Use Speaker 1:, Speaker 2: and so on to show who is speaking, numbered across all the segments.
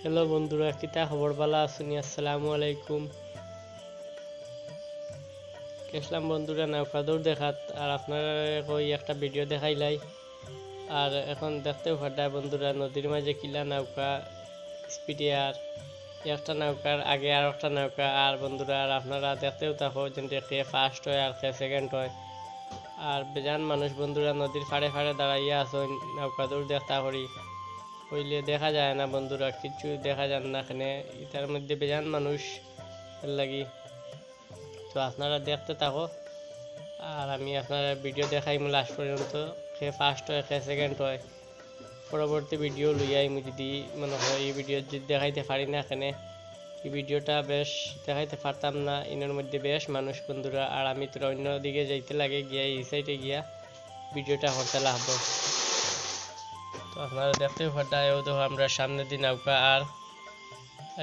Speaker 1: Hello বন্ধুরা, কিতা খবর? বালা আসুনি? আসসালামু আলাইকুম। গেছিলাম বন্ধুরা নৌকা দৌড় দেখাত, আর আপনারা ওই একটা ভিডিও দেখাইলাই। আর এখন দেখতেও পাঠায় বন্ধুরা নদীর মাঝে কিলা নৌকা স্পিডে, আর একটা নৌকার আগে আর একটা নৌকা। আর বন্ধুরা আর আপনারা দেখতেও থাকো যে কে ফার্স্ট হয় আর কে সেকেন্ড হয়। আর বেজান মানুষ বন্ধুরা নদীর ফাড়ে ফাড়ে দাঁড়াইয়া আসো নৌকা দৌড় দেখতা করি। হইলে দেখা যায় না বন্ধুরা, কিছু দেখা যান না এখানে। এটার মধ্যে বেজান মানুষ লাগি। তো আপনারা দেখতে থাকো, আর আমি আপনারা ভিডিও দেখাই লাস্ট পর্যন্ত। সে ফার্স্ট হয় সে সেকেন্ড হয়, পরবর্তী ভিডিও লইয়াই আমি যদি মনে হয় এই ভিডিও যদি দেখাইতে পারি না এখানে, এই ভিডিওটা বেশ দেখাইতে পারতাম না। এর মধ্যে বেশ মানুষ বন্ধুরা, আর আমি তো অন্য দিকে যাইতে লাগে গিয়া এই সাইডে গিয়া ভিডিওটা করতে লাগবো। তো আপনারা দেখতেও পাঠায় দেখো আমরা সামনে দিয়ে নৌকা, আর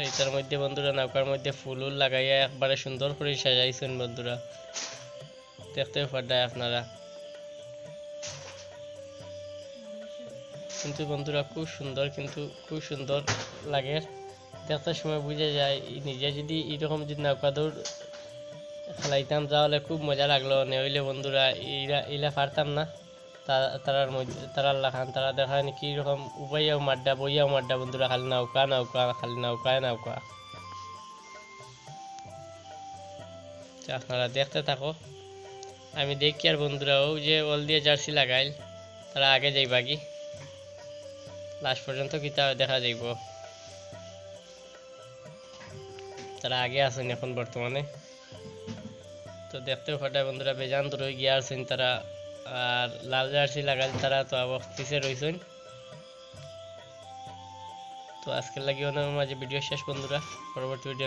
Speaker 1: এটার মধ্যে বন্ধুরা নৌকার মধ্যে ফুল লাগাইয়া একবারে সুন্দর করে সাজাইছেন বন্ধুরা, দেখতেও পাঠায় আপনারা। কিন্তু বন্ধুরা খুব সুন্দর, কিন্তু খুব সুন্দর লাগে দেখতে সময় বুঝে যায়। নিজে যদি এরকম যদি নৌকা দৌড় খেলাইতাম তাহলে খুব মজা লাগলো, নইলে বন্ধুরা ইলা পারতাম না। তারার মধ্যে তারার লাখান তারা দেখা কি রকম উপাইয়াও মাড্ডা বইয়াও মাড্ডা বন্ধুরা, খালি নৌকা নৌকা খালি নৌকায় নৌকা। আপনারা দেখতে থাকো, আমি দেখি। আর বন্ধুরা ও যে ওল দিয়ে জার্সি লাগাইল তারা আগে যাইবা কি লাস্ট পর্যন্ত কিতা দেখা যাইব। তারা আগে আসেন এখন বর্তমানে। তো দেখতেও ফাটায় বন্ধুরা বেজান দূর গিয়ে আসেন তারা। আর লাল জার্সি লাগাইল তারা তো আবার পিছিয়ে রয়েছেন। তো আজকের লাগে মাঝে ভিডিও শেষ বন্ধুরা, পরবর্তী ভিডিও